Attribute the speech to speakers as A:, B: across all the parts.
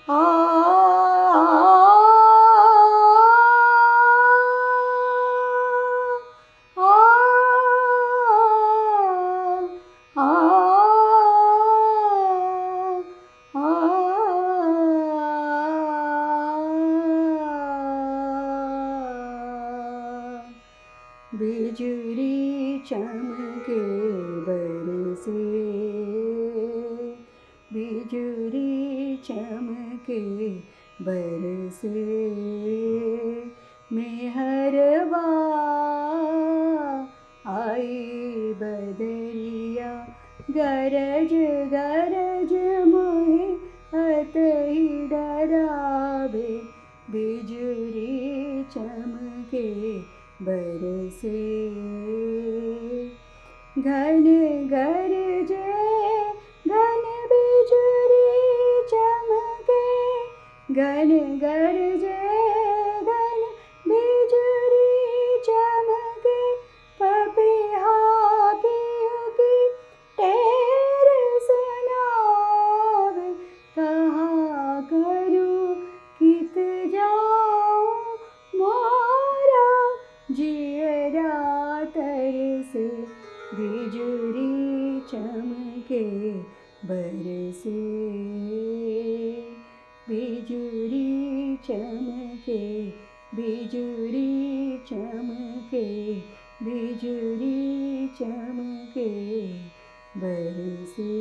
A: आ बिजुरी चमके बरसे, बिजुरी चमके बरसे, मेहरबा आई बदरिया, गरज गरज मोहे अतहि डरावे, बिजुरी चमके बरसे, घन गरजे घन बिजुरी चमके, घन गरजे घन बिजुरी चमके, पपिहा पिहु की टेर सुनावे, कहाँ करूँ कित जाऊँ मोरा जियरा तरसे, बिजुरी चमके बरसे, बिजुरी चमके, बिजुरी चमके, बिजुरी चमके बरसे।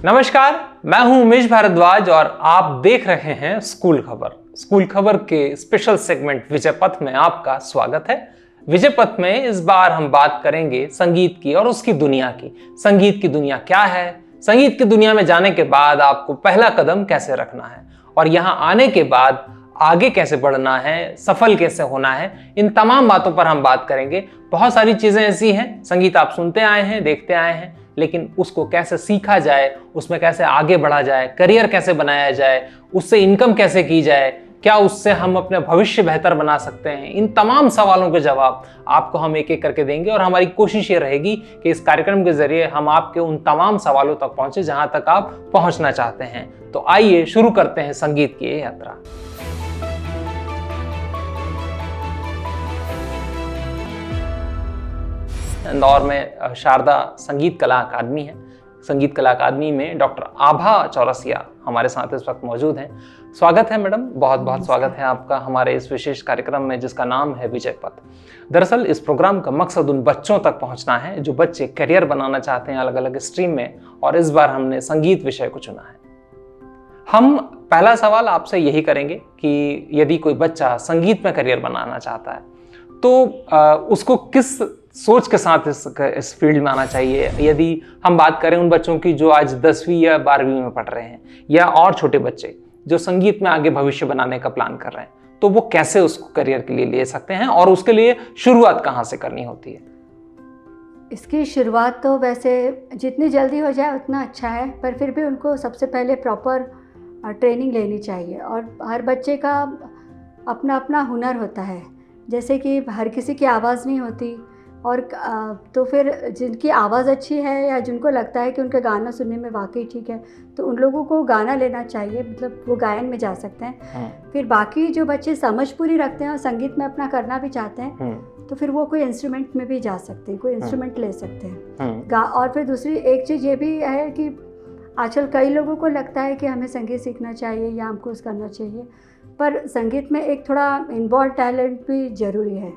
B: नमस्कार, मैं हूं उमेश भारद्वाज और आप देख रहे हैं स्कूल खबर। स्कूल खबर के स्पेशल सेगमेंट विजय पथ में आपका स्वागत है। विजय पथ में इस बार हम बात करेंगे संगीत की और उसकी दुनिया की। संगीत की दुनिया क्या है, संगीत की दुनिया में जाने के बाद आपको पहला कदम कैसे रखना है और यहां आने के बाद आगे कैसे बढ़ना है, सफल कैसे होना है, इन तमाम बातों पर हम बात करेंगे। बहुत सारी चीजें ऐसी हैं, संगीत आप सुनते आए हैं, देखते आए हैं, लेकिन उसको कैसे सीखा जाए, उसमें कैसे आगे बढ़ा जाए, करियर कैसे बनाया जाए, उससे इनकम कैसे की जाए, क्या उससे हम अपने भविष्य बेहतर बना सकते हैं, इन तमाम सवालों के जवाब आपको हम एक एक करके देंगे। और हमारी कोशिश ये रहेगी कि इस कार्यक्रम के जरिए हम आपके उन तमाम सवालों तक पहुंचे जहां तक आप पहुंचना चाहते हैं। तो आइए शुरू करते हैं संगीत की ये यात्रा। इंदौर में शारदा संगीत कला अकादमी है। संगीत कला अकादमी में डॉक्टर आभा चौरसिया हमारे साथ इस वक्त मौजूद हैं। स्वागत है मैडम, बहुत बहुत स्वागत है आपका हमारे इस विशेष कार्यक्रम में जिसका नाम है विजय पथ। दरअसल इस प्रोग्राम का मकसद उन बच्चों तक पहुंचना है जो बच्चे करियर बनाना चाहते हैं अलग अलग स्ट्रीम में, और इस बार हमने संगीत विषय को चुना है। हम पहला सवाल आपसे यही करेंगे कि यदि कोई बच्चा संगीत में करियर बनाना चाहता है तो उसको किस सोच के साथ इस फील्ड में आना चाहिए। यदि हम बात करें उन बच्चों की जो आज 10वीं या 12वीं में पढ़ रहे हैं, या और छोटे बच्चे जो संगीत में आगे भविष्य बनाने का प्लान कर रहे हैं, तो वो कैसे उसको करियर के लिए ले सकते हैं और उसके लिए शुरुआत कहाँ से करनी होती है?
A: इसकी शुरुआत तो वैसे जितनी जल्दी हो जाए उतना अच्छा है, पर फिर भी उनको सबसे पहले प्रॉपर ट्रेनिंग लेनी चाहिए। और हर बच्चे का अपना अपना हुनर होता है, जैसे कि हर किसी की आवाज़ नहीं होती, और तो फिर जिनकी आवाज़ अच्छी है या जिनको लगता है कि उनका गाना सुनने में वाकई ठीक है, तो उन लोगों को गाना लेना चाहिए, मतलब वो गायन में जा सकते हैं। फिर बाकी जो बच्चे समझ पूरी रखते हैं और संगीत में अपना करना भी चाहते हैं, तो फिर वो कोई इंस्ट्रूमेंट में भी जा सकते हैं, कोई इंस्ट्रूमेंट ले सकते हैं। और फिर दूसरी एक चीज़ ये भी है कि आजकल कई लोगों को लगता है कि हमें संगीत सीखना चाहिए या हमको कुछ करना चाहिए, पर संगीत में एक थोड़ा इनबॉर्न टैलेंट भी ज़रूरी है,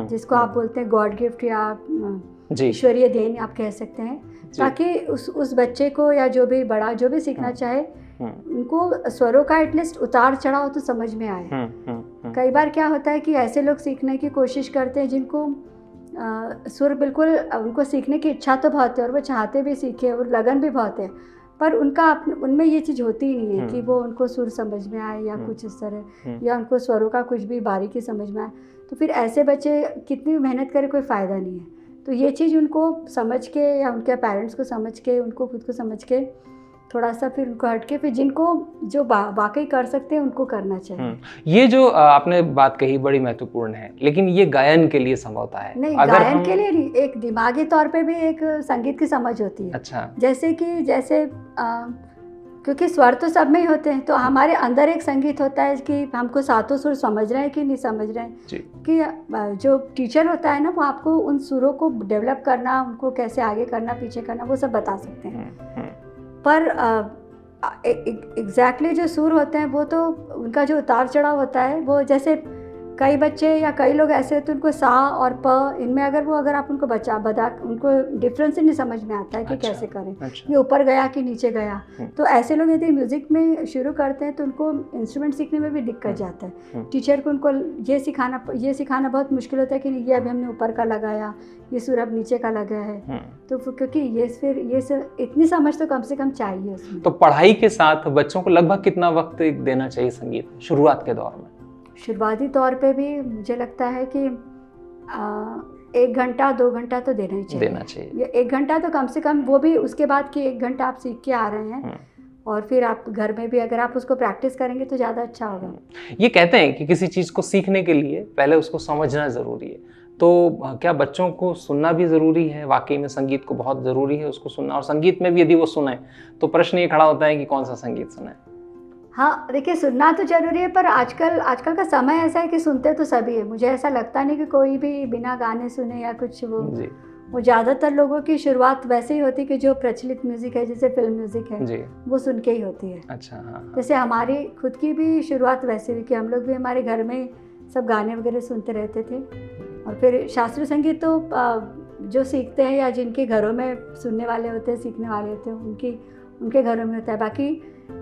A: जिसको आप बोलते हैं गॉड गिफ्ट या ईश्वरीय देन आप कह सकते हैं, ताकि उस बच्चे को या जो भी बड़ा जो भी सीखना चाहे उनको स्वरों का एटलीस्ट उतार चढ़ाव तो समझ में आए। कई बार क्या होता है कि ऐसे लोग सीखने की कोशिश करते हैं जिनको सुर बिल्कुल उनको सीखने की इच्छा तो बहुत है और वो चाहते भी सीखे और लगन भी बहुत है, पर उनमें ये चीज़ होती ही नहीं है कि वो उनको सुर समझ में आए या कुछ इस तरह, या उनको स्वरों का कुछ भी बारीकी समझ में आए। तो फिर ऐसे बच्चे कितनी भी मेहनत करें कोई फ़ायदा नहीं है। तो ये चीज़ उनको समझ के या उनके पेरेंट्स को समझ के, उनको खुद को समझ के थोड़ा सा फिर उनको हटके, फिर जिनको जो वाकई कर सकते हैं उनको करना चाहिए।
B: ये जो आपने बात कही बड़ी महत्वपूर्ण है, लेकिन ये गायन के लिए संभवता है?
A: नहीं, गायन के लिए नहीं, एक दिमागी तौर पे भी एक संगीत की समझ होती है।
B: अच्छा।
A: जैसे क्योंकि स्वर तो सब में ही होते हैं, तो हमारे अंदर एक संगीत होता है कि हमको सातों सुर समझ रहे हैं कि नहीं समझ रहे हैं
B: जी।
A: कि जो टीचर होता है ना, वो आपको उन सुरों को डेवलप करना, उनको कैसे आगे करना पीछे करना, वो सब बता सकते हैं। पर एग्जैक्टली जो सुर होते हैं वो तो उनका जो उतार चढ़ाव होता है, वो जैसे कई बच्चे या कई लोग ऐसे होते हैं, उनको सा और प इनमें अगर आप उनको बता उनको डिफरेंस ही नहीं समझ में आता है कि
B: अच्छा,
A: कैसे करें।
B: अच्छा।
A: ये ऊपर गया कि नीचे गया। तो ऐसे लोग यदि म्यूज़िक में शुरू करते हैं तो उनको इंस्ट्रूमेंट सीखने में भी दिक्कत जाता है। टीचर को उनको ये सिखाना बहुत मुश्किल होता है कि ये अभी हमने ऊपर का लगाया, ये सुर अब नीचे का लगा है। तो क्योंकि ये इतनी समझ तो कम से कम चाहिए उसमें।
B: तो पढ़ाई के साथ बच्चों को लगभग कितना वक्त देना चाहिए संगीत शुरुआत के दौर में?
A: शुरुआती तौर पे भी मुझे लगता है कि 1 घंटा 2 घंटा तो देना चाहिए। 1 घंटा तो कम से कम, वो भी उसके बाद कि 1 घंटा आप सीख के आ रहे हैं और फिर आप घर में भी अगर आप उसको प्रैक्टिस करेंगे तो ज़्यादा अच्छा होगा।
B: ये कहते हैं कि किसी चीज़ को सीखने के लिए पहले उसको समझना ज़रूरी है, तो क्या बच्चों को सुनना भी ज़रूरी है? वाकई में संगीत को बहुत ज़रूरी है उसको सुनना, और संगीत में भी यदि वो सुने तो प्रश्न ये खड़ा होता है कि कौन सा संगीत सुने?
A: हाँ, देखिए, सुनना तो ज़रूरी है, पर आजकल का समय ऐसा है कि सुनते तो सभी है। मुझे ऐसा लगता नहीं कि कोई भी बिना गाने सुने या कुछ वो ज़्यादातर लोगों की शुरुआत वैसे ही होती है कि जो प्रचलित म्यूज़िक है, जैसे फिल्म म्यूज़िक है, वो सुन के ही होती है।
B: अच्छा। हाँ।
A: जैसे हमारी खुद की भी शुरुआत वैसे हुई कि हम लोग भी हमारे घर में सब गाने वगैरह सुनते रहते थे। और फिर शास्त्रीय संगीत तो जो सीखते हैं या जिनके घरों में सुनने वाले होते हैं, सीखने वाले होते हैं, उनके घरों में होता है। बाकी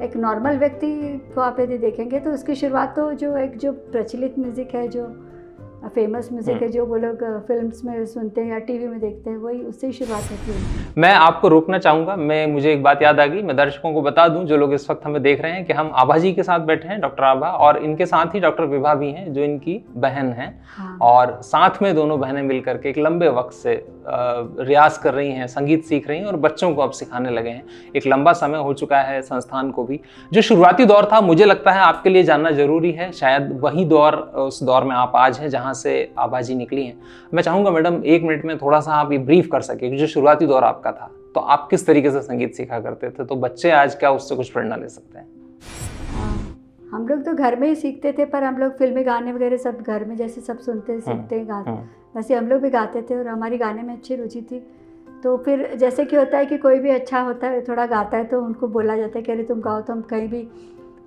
A: एक नॉर्मल व्यक्ति को आप यदि देखेंगे तो उसकी शुरुआत तो जो प्रचलित म्यूज़िक है, जो फेमस म्यूज़िक है, जो वो लोग फिल्म्स में सुनते हैं या टीवी में देखते हैं, वही उससे ही शुरुआत होती है।
B: मैं आपको रोकना चाहूँगा, मुझे एक बात याद आ गई। मैं दर्शकों को बता दूं, जो लोग इस वक्त हमें देख रहे हैं, कि हम आभा जी के साथ बैठे हैं, डॉक्टर आभा, और इनके साथ ही डॉक्टर विभा भी हैं, जो इनकी बहन हैं।
A: हाँ।
B: और साथ में दोनों बहनें मिलकर के एक लंबे वक्त से रियाज कर रही हैं, संगीत सीख रही हैं और बच्चों को अब सिखाने लगे हैं। एक लंबा समय हो चुका है संस्थान को भी। जो शुरुआती दौर था, मुझे लगता है आपके लिए जानना जरूरी है। शायद वही दौर, उस दौर में आप आज हैं जहाँ से आभा जी निकली हैं। मैं चाहूँगा मैडम 1 मिनट में थोड़ा सा आप ये ब्रीफ कर सके कि जो शुरुआती दौर आपका था, तो आप किस तरीके से संगीत सीखा करते थे, तो बच्चे आज क्या उससे कुछ प्रेरणा ले सकते हैं?
A: हम लोग तो घर में ही सीखते थे, पर हम लोग फिल्मी गाने वगैरह सब घर में जैसे सब सुनते सीखते गाते, वैसे हम लोग भी गाते थे और हमारी गाने में अच्छी रुचि थी। तो फिर जैसे कि होता है कि कोई भी अच्छा होता है, थोड़ा गाता है, तो उनको बोला जाता है कि अरे तुम गाओ, तो हम कहीं भी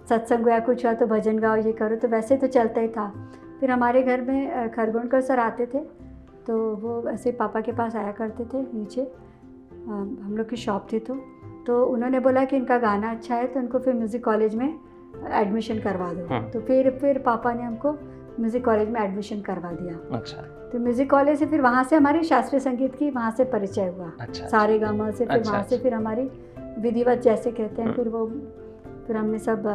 A: सत्संग या कुछ हुआ तो भजन गाओ, ये करो, तो वैसे तो चलता ही था। फिर हमारे घर में खरगोनकर सर आते थे, तो वो ऐसे पापा के पास आया करते थे नीचे, हम लोग की शॉप थी, तो उन्होंने बोला कि इनका गाना अच्छा है, तो उनको फिर म्यूज़िक कॉलेज में एडमिशन करवा दो। तो फिर पापा ने हमको म्यूज़िक कॉलेज में एडमिशन करवा दिया।
B: अच्छा।
A: तो म्यूज़िक कॉलेज से फिर वहाँ से हमारी शास्त्रीय संगीत की वहाँ से परिचय हुआ।
B: अच्छा।
A: सारे गामा से फिर वहाँ से फिर हमारी विधिवत जैसे कहते हैं, फिर हमने सब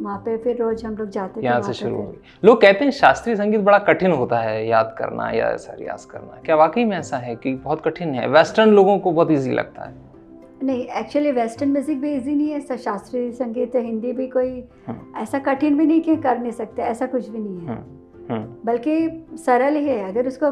A: वहाँ पे फिर रोज हम लोग जाते थे।
B: यहाँ से शुरू हो गई। लोग कहते हैं शास्त्रीय संगीत बड़ा कठिन होता है याद करना या ऐसा रियाज करना, क्या वाकई में ऐसा है कि बहुत कठिन है? वेस्टर्न लोगों को बहुत ईजी लगता है।
A: नहीं, एक्चुअली वेस्टर्न म्यूजिक भी इजी नहीं है, शास्त्रीय संगीत हिंदी भी कोई ऐसा कठिन भी नहीं कि कर नहीं सकते, ऐसा कुछ भी नहीं है। बल्कि सरल ही है, अगर उसको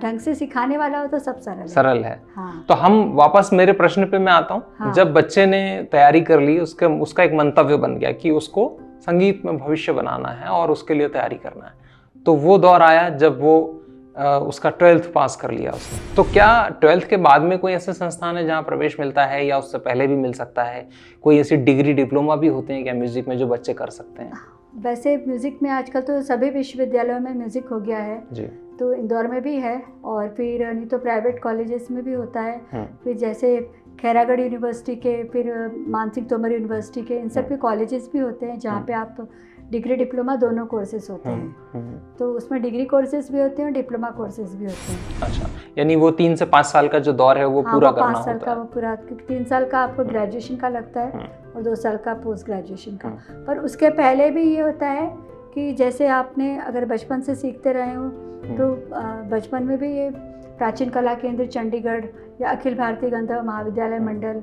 A: ढंग से सिखाने वाला हो तो सब सरल है। हाँ।
B: तो हम वापस मेरे प्रश्न पे मैं आता हूँ। हाँ। जब बच्चे ने तैयारी कर ली, उसका एक मंतव्य बन गया कि उसको संगीत में भविष्य बनाना है और उसके लिए तैयारी करना है, तो वो दौर आया जब वो उसका 12th पास कर लिया उसने। तो क्या 12th के बाद में कोई ऐसे संस्थान है जहाँ प्रवेश मिलता है, या उससे पहले भी मिल सकता है? कोई ऐसी डिग्री डिप्लोमा भी होते हैं क्या म्यूजिक में जो बच्चे कर सकते हैं?
A: वैसे म्यूज़िक में आजकल तो सभी विश्वविद्यालयों में म्यूज़िक हो गया है जी। तो इंदौर में भी है, और फिर नहीं तो प्राइवेट कॉलेजेस में भी होता है। फिर जैसे खैरागढ़ यूनिवर्सिटी के, फिर मानसिंह तोमर यूनिवर्सिटी के, इन सब के कॉलेजेस भी होते हैं जहाँ पे आप डिग्री डिप्लोमा दोनों कोर्सेज होते हैं। तो उसमें डिग्री कोर्सेज भी होते हैं और डिप्लोमा कोर्सेज भी होते हैं।
B: अच्छा, यानी वो 3 से 5 साल का जो दौर है वो पूरा करना होता है।
A: 5 साल का वो पूरा, 3 साल का आपको ग्रेजुएशन का लगता है और 2 साल का पोस्ट ग्रेजुएशन का। पर उसके पहले भी ये होता है कि जैसे आपने अगर बचपन से सीखते रहे हो तो बचपन में भी ये प्राचीन कला केंद्र चंडीगढ़ या अखिल भारतीय गंधर्व महाविद्यालय मंडल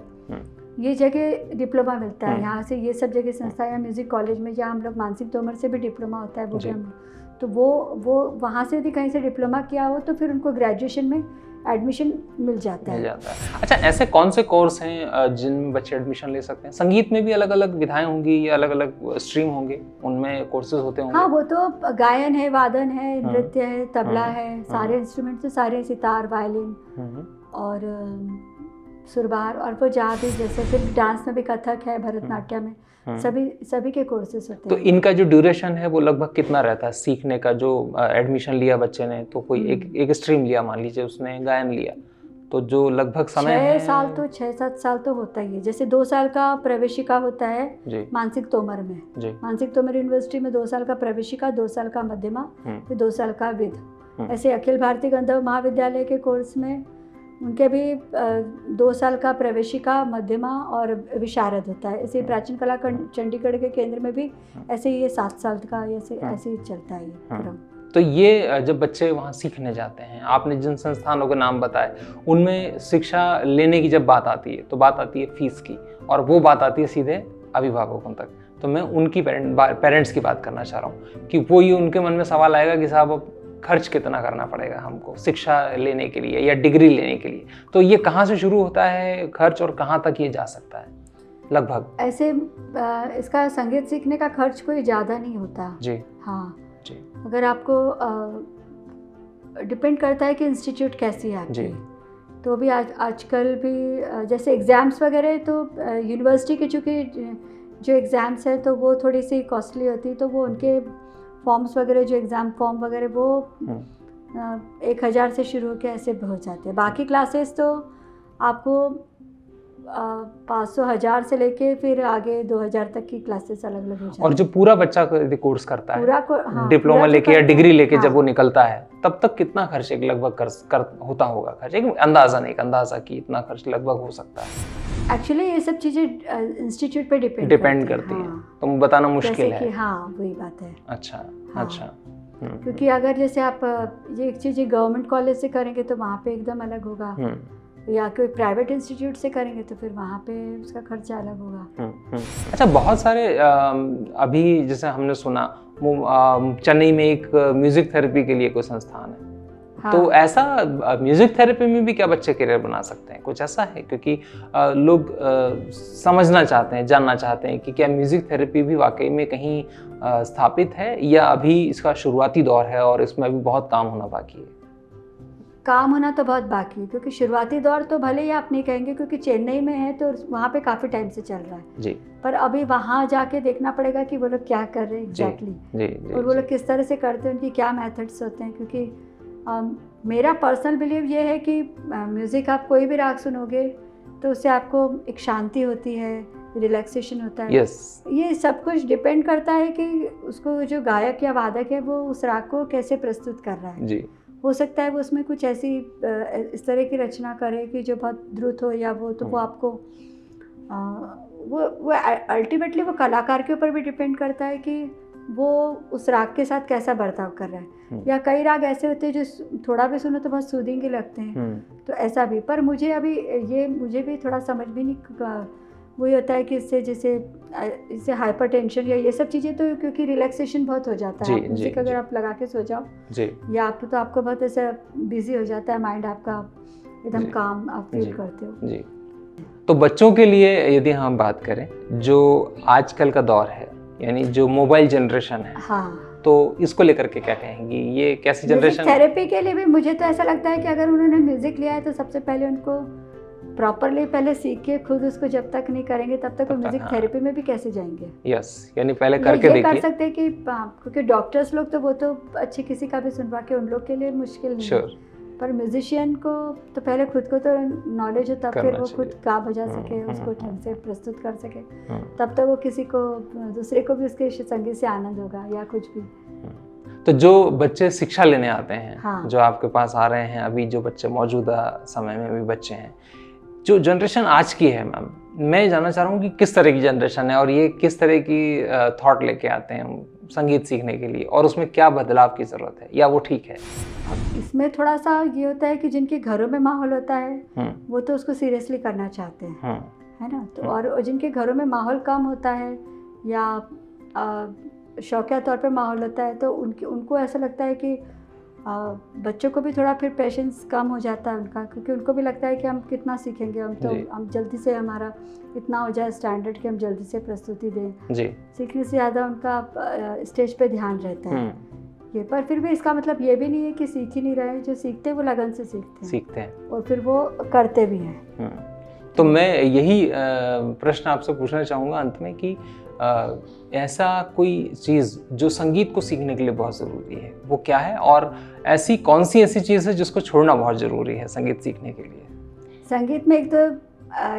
A: ये जगह डिप्लोमा मिलता है, यहाँ से ये सब जगह संस्था या म्यूज़िक कॉलेज में, या हम लोग मानसिक तोमर से भी डिप्लोमा होता है, वो भी हम, तो वो वहाँ से यदि कहीं से डिप्लोमा किया हो तो फिर उनको ग्रेजुएशन में एडमिशन मिल जाता है।
B: अच्छा, ऐसे कौन से कोर्स हैं जिनमें बच्चे एडमिशन ले सकते हैं? संगीत में भी अलग अलग विधाएं होंगी या अलग अलग स्ट्रीम होंगे, उनमें कोर्सेज होते होंगे?
A: हाँ, वो तो गायन है, वादन है, नृत्य है, तबला है, सारे इंस्ट्रूमेंट तो सारे, सितार, वायलिन और सुरबार, और वो जहाँ भी जैसे फिर डांस में भी कथक है, भरतनाट्यम में, सभी के कोर्सेज होते हैं।
B: तो इनका जो ड्यूरेशन है वो लगभग कितना रहता है सीखने का? जो एडमिशन लिया बच्चे ने, तो कोई एक स्ट्रीम लिया, मान लीजिए उसने गायन लिया, तो जो लगभग समय है
A: 6-7 साल तो होता ही है। जैसे 2 साल का प्रवेशिका होता है मानसिक तोमर में, मानसिक तोमर यूनिवर्सिटी में 2 साल का प्रवेशिका, 2 साल का मध्यमा, फिर 2 साल का विद। ऐसे अखिल भारतीय गंधर्व महाविद्यालय के कोर्स में उनके भी 2 साल का प्रवेशिका, मध्यमा और विशारद होता है। ऐसे प्राचीन कला चंडीगढ़ के केंद्र में भी ऐसे ये 7 साल का ऐसे ही चलता है क्रम।
B: तो ये जब बच्चे वहाँ सीखने जाते हैं, आपने जिन संस्थानों के नाम बताए, उनमें शिक्षा लेने की जब बात आती है तो बात आती है फीस की, और वो बात आती है सीधे अभिभावकों तक। तो मैं उनकी पेरेंट्स की बात करना चाह रहा हूँ कि वो ये उनके मन में सवाल आएगा कि साहब अब खर्च कितना करना पड़ेगा हमको शिक्षा लेने के लिए या डिग्री लेने के लिए। तो ये कहाँ से शुरू होता है खर्च, और कहाँ तक ये जा सकता है लगभग?
A: ऐसे इसका संगीत सीखने का खर्च कोई ज़्यादा नहीं होता जी। हाँ जी, अगर आपको डिपेंड करता है कि इंस्टीट्यूट कैसी है आपकी। तो भी आजकल भी जैसे एग्ज़ाम्स वगैरह, तो यूनिवर्सिटी के चूँकि जो एग्ज़ाम्स है तो वो थोड़ी सी कॉस्टली होती है, तो वो उनके फॉर्म्स वगैरह, जो एग्ज़ाम फॉर्म वगैरह, वो 1000 से शुरू होकर ऐसे हो जाते हैं। बाकी क्लासेस तो आपको 500-1000 से लेके फिर आगे 2000 तक की क्लासेस अलग अलग हो जाती है।
B: और जो पूरा बच्चा कोर्स करता है,
A: हाँ,
B: डिप्लोमा लेके या डिग्री लेके जब वो निकलता है, तब तक कितना खर्च एक लगभग होता होगा? खर्च एक अंदाजा नहीं, एक अंदाजा कि इतना खर्च लगभग हो सकता है।
A: एक्चुअली ये सब चीज़ें इंस्टीट्यूट पे
B: डिपेंड करती है, तो बताना मुश्किल है।
A: हाँ, वही बात है।
B: अच्छा,
A: हाँ।
B: अच्छा।
A: क्योंकि अगर जैसे आप ये एक चीज़ गवर्नमेंट कॉलेज से करेंगे तो वहाँ पे एकदम अलग होगा, या कोई प्राइवेट इंस्टीट्यूट से करेंगे तो फिर वहाँ पे उसका खर्चा अलग होगा।
B: अच्छा, बहुत सारे अभी जैसे हमने सुना चेन्नई में एक म्यूजिक थेरेपी के लिए कोई संस्थान है। हाँ। तो ऐसा म्यूजिक थेरेपी में भी क्या बच्चे करियर बना सकते हैं? कुछ ऐसा है? क्योंकि लोग समझना चाहते हैं, जानना चाहते हैं कि क्या म्यूजिक थेरेपी भी वाकई में कहीं स्थापित है, या अभी इसका शुरुआती दौर है और इसमें अभी बहुत काम होना बाकी है?
A: काम होना तो बहुत बाकी है, क्योंकि शुरुआती दौर तो भले ही आप नहीं कहेंगे, क्योंकि चेन्नई में है तो वहाँ पे काफ़ी टाइम से चल रहा है जी। पर अभी वहाँ जाके देखना पड़ेगा कि वो लोग क्या कर रहे हैं एग्जैक्टली, और वो लोग किस तरह से करते हैं, उनकी क्या मेथड्स होते हैं। क्योंकि मेरा पर्सनल बिलीव ये है कि म्यूज़िक आप कोई भी राग सुनोगे तो उससे आपको एक शांति होती है, रिलैक्सेशन होता है। ये सब कुछ डिपेंड करता है कि उसको जो गायक या वादक है वो उस राग को कैसे प्रस्तुत कर रहा है जी। हो सकता है वो उसमें कुछ ऐसी इस तरह की रचना करे कि जो बहुत द्रुत हो, या वो तो वो आपको वो अल्टीमेटली वो कलाकार के ऊपर भी डिपेंड करता है कि वो उस राग के साथ कैसा बर्ताव कर रहा है। या कई राग ऐसे होते हैं जो थोड़ा भी सुनो तो बहुत सूदिंग लगते हैं, तो ऐसा भी। पर मुझे भी थोड़ा समझ भी नहीं वही होता है कि इससे हाइपरटेंशन या ये सब चीज़ें, तो क्योंकि रिलैक्सेशन बहुत हो जाता है म्यूजिक अगर आप लगा के सो जाओ जी, या आप तो आपको बहुत ऐसा बिजी हो जाता है माइंड आपका, एकदम काम आप फील करते हो जी।
B: तो बच्चों के लिए यदि हम बात करें, जो आजकल का दौर है, यानी जो मोबाइल जनरेशन है, हाँ, तो इसको लेकर के क्या कहेंगी? ये कैसी जनरेशन?
A: थेरेपी के लिए भी मुझे तो ऐसा लगता है कि अगर उन्होंने म्यूजिक लिया है तो सबसे पहले उनको प्रॉपरली पहले सीख के खुद उसको जब तक नहीं करेंगे तब तक वो म्यूजिक थेरेपी में भी कैसे जाएंगे?
B: यानी पहले करके देखिए।
A: कर सकते हैं कि क्योंकि डॉक्टर्स लोग तो वो तो अच्छे किसी का भी सुनवा के उन लोग के लिए मुश्किल नहीं है, पर म्यूजिशियन को तो पहले खुद को तो नॉलेज हो, तब फिर वो खुद गा बजा सके, उसको ढंग से प्रस्तुत कर सके, तब तक वो किसी को दूसरे को भी उसके संगीत से आनंद होगा या कुछ भी।
B: तो जो बच्चे शिक्षा लेने आते हैं, हाँ, जो आपके पास आ रहे हैं, अभी जो बच्चे मौजूदा समय में भी बच्चे हैं, जो जनरेशन आज की है मैम, मैं जानना चाह रहा हूँ कि किस तरह की जनरेशन है और ये किस तरह की थॉट लेके आते हैं संगीत सीखने के लिए, और उसमें क्या बदलाव की ज़रूरत है, या वो ठीक है?
A: अब इसमें थोड़ा सा ये होता है कि जिनके घरों में माहौल होता है वो तो उसको सीरियसली करना चाहते हैं, है ना। तो और जिनके घरों में माहौल कम होता है या शौकिया तौर पे माहौल होता है, तो उनको ऐसा लगता है कि बच्चों को भी थोड़ा फिर पेशेंस कम हो जाता है उनका, क्योंकि उनको भी लगता है कि हम कितना सीखेंगे, हम जल्दी से हमारा इतना हो जाए स्टैंडर्ड कि हम जल्दी से प्रस्तुति दें जी। सीखने से ज़्यादा उनका स्टेज पे ध्यान रहता है ये। पर फिर भी इसका मतलब ये भी नहीं है कि सीख ही नहीं रहे, जो सीखते हैं वो लगन से सीखते हैं और फिर वो करते भी हैं।
B: तो मैं यही प्रश्न आपसे पूछना चाहूँगा अंत में कि ऐसा कोई चीज़ जो संगीत को सीखने के लिए बहुत ज़रूरी है वो क्या है, और ऐसी कौन सी ऐसी चीज़ है जिसको छोड़ना बहुत ज़रूरी है संगीत सीखने के लिए?
A: संगीत में एक तो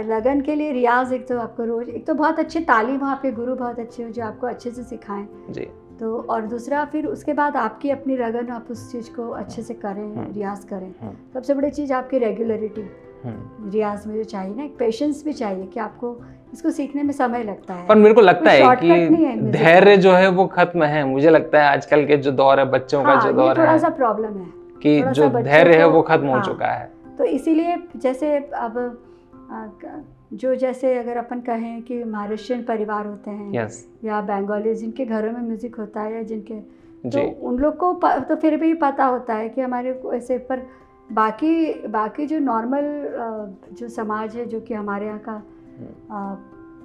A: लगन के लिए रियाज, एक तो आपको रोज, एक तो बहुत अच्छे तालीम, आपके गुरु बहुत अच्छे हो जो आपको अच्छे से सिखाएं जी। तो और दूसरा फिर उसके बाद आपकी अपनी लगन, आप उस चीज़ को अच्छे से करें, रियाज करें। सबसे बड़ी चीज़ आपकी रेगुलरिटी रियाज में जो चाहिए ना, एक पेशेंस भी चाहिए कि आपको इसको सीखने में समय लगता है।
B: पर मेरे को लगता है कि धैर्य जो है वो खत्म है, मुझे लगता है आजकल के जो दौर है, बच्चों का जो दौर है,
A: थोड़ा सा प्रॉब्लम है
B: कि जो धैर्य है वो खत्म हो चुका है।
A: तो इसीलिए जैसे अब जैसे अगर अपन कहें कि महाराष्ट्रियन परिवार होते हैं या बंगाली जिनके घरों में म्यूजिक होता है या जिनके, तो उन लोग को तो फिर भी पता होता है कि हमारे को ऐसे, पर बाकी जो नॉर्मल जो समाज है जो कि हमारे यहाँ का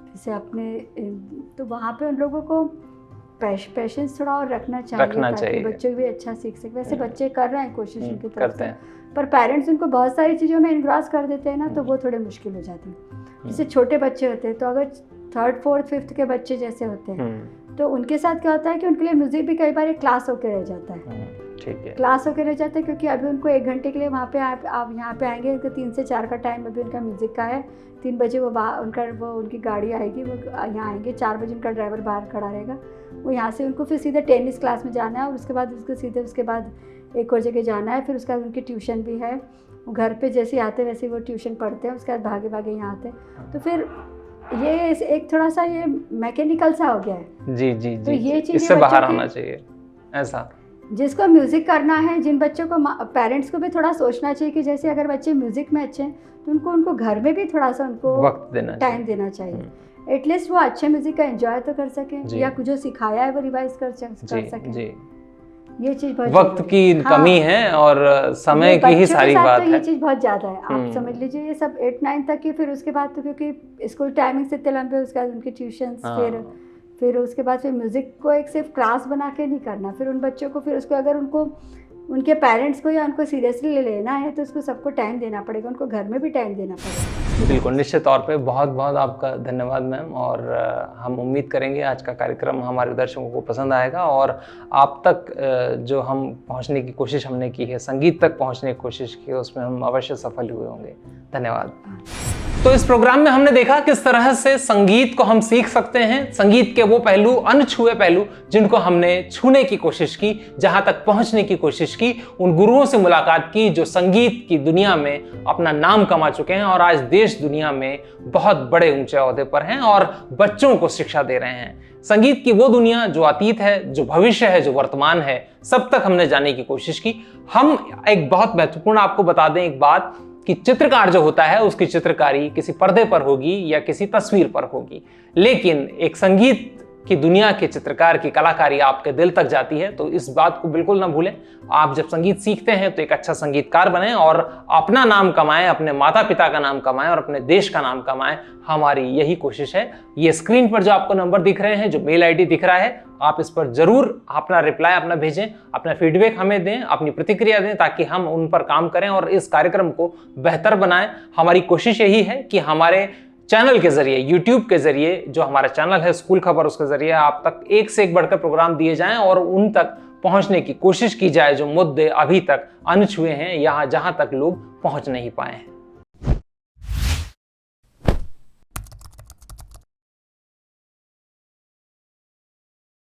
A: जैसे अपने, तो वहाँ पे उन लोगों को पेशेंस थोड़ा और रखना चाहिए बच्चे भी अच्छा सीख सके। वैसे बच्चे कर रहे हैं कोशिश उनकी तरफ से, पर पेरेंट्स उनको बहुत सारी चीज़ों में इनग्रास कर देते हैं ना, तो वो थोड़े मुश्किल हो जाती है। जैसे छोटे बच्चे होते हैं, तो अगर 3rd, 4th, 5th के बच्चे जैसे होते हैं, तो उनके साथ क्या होता है कि उनके लिए म्यूज़िक भी कई बार एक क्लास होकर रह जाता है। ठीक है, क्लास होकर रह जाता है, क्योंकि अभी उनको 1 घंटे के लिए वहाँ पे आप यहाँ पे आएंगे, उनको 3 से 4 का टाइम अभी उनका म्यूज़िक का है। 3 बजे वो उनकी गाड़ी आएगी, वो यहाँ आएंगे। 4 बजे उनका ड्राइवर बाहर खड़ा रहेगा, वो यहाँ से उनको फिर सीधे टेनिस क्लास में जाना है, और उसके बाद उसके बाद एक और जगह जाना है। फिर उसके बाद उनकी ट्यूशन भी है, वो घर पे जैसे आते वैसे वो ट्यूशन पढ़ते हैं, उसके बाद भागे यहाँ आते। तो फिर ये एक थोड़ा सा ये मैकेनिकल सा हो गया है। जी जी जी, तो ये चीज़
B: इससे बाहर आना चाहिए। ऐसा
A: जिसको म्यूज़िक करना है, जिन बच्चों को, पेरेंट्स को भी थोड़ा सोचना चाहिए कि जैसे अगर बच्चे म्यूज़िक में अच्छे हैं, तो उनको घर में भी थोड़ा सा उनको
B: वक्त देना,
A: टाइम देना चाहिए। एटलीस्ट वो अच्छे म्यूज़िक का एंजॉय तो कर सकें, या कुछ जो सिखाया है वो रिवाइज कर सकें। ये चीज़ बहुत
B: वक्त की कमी है और समय की ही सारी बात है।
A: ये चीज़ बहुत ज़्यादा है, आप समझ लीजिए ये सब 8, 9 तक की। फिर उसके बाद तो क्योंकि स्कूल टाइमिंग से इतने लंबे, उसके बाद उनके ट्यूशन्स, फिर उसके बाद फिर म्यूज़िक को एक सिर्फ क्लास बना के नहीं करना। फिर उन बच्चों को फिर उसको अगर उनके पेरेंट्स को या उनको सीरियसली लेना है, तो उसको सबको टाइम देना पड़ेगा, उनको घर में भी टाइम देना पड़ेगा।
B: बिल्कुल, निश्चित तौर पे बहुत बहुत आपका धन्यवाद मैम। और हम उम्मीद करेंगे आज का कार्यक्रम हमारे दर्शकों को पसंद आएगा, और आप तक जो हम पहुंचने की कोशिश हमने की है, संगीत तक पहुंचने की कोशिश की है, उसमें हम अवश्य सफल हुए होंगे। धन्यवाद। तो इस प्रोग्राम में हमने देखा किस तरह से संगीत को हम सीख सकते हैं, संगीत के वो पहलू, अनछुए पहलू जिनको हमने छूने की कोशिश की, जहां तक पहुंचने की कोशिश की, उन गुरुओं से मुलाकात की जो संगीत की दुनिया में अपना नाम कमा चुके हैं और आज देश दुनिया में बहुत बड़े ऊंचे ओहदे पर हैं और बच्चों को शिक्षा दे रहे हैं। संगीत की वो दुनिया जो अतीत है, जो भविष्य है, जो वर्तमान है, सब तक हमने जाने की कोशिश की। हम एक बहुत महत्वपूर्ण आपको बता दें एक बात, कि चित्रकार जो होता है उसकी चित्रकारी किसी पर्दे पर होगी या किसी तस्वीर पर होगी, लेकिन एक संगीत की दुनिया के चित्रकार की कलाकारी आपके दिल तक जाती है। तो इस बात को बिल्कुल ना भूलें। आप जब संगीत सीखते हैं तो एक अच्छा संगीतकार बनें और अपना नाम कमाएं, अपने माता पिता का नाम कमाएं और अपने देश का नाम कमाएं। हमारी यही कोशिश है। ये स्क्रीन पर जो आपको नंबर दिख रहे हैं, जो मेल आईडी दिख रहा है, आप इस पर जरूर अपना रिप्लाई अपना भेजें, अपना फीडबैक हमें दें, अपनी प्रतिक्रिया दें, ताकि हम उन पर काम करें और इस कार्यक्रम को बेहतर बनाएं। हमारी कोशिश यही है कि हमारे चैनल के जरिए, यूट्यूब के जरिए, जो हमारा चैनल है स्कूल खबर, उसके जरिए आप तक एक से एक बढ़कर प्रोग्राम दिए जाएं और उन तक पहुंचने की कोशिश की जाए जो मुद्दे अभी तक अनछुए हैं, यहाँ जहां तक लोग पहुंच नहीं पाए हैं।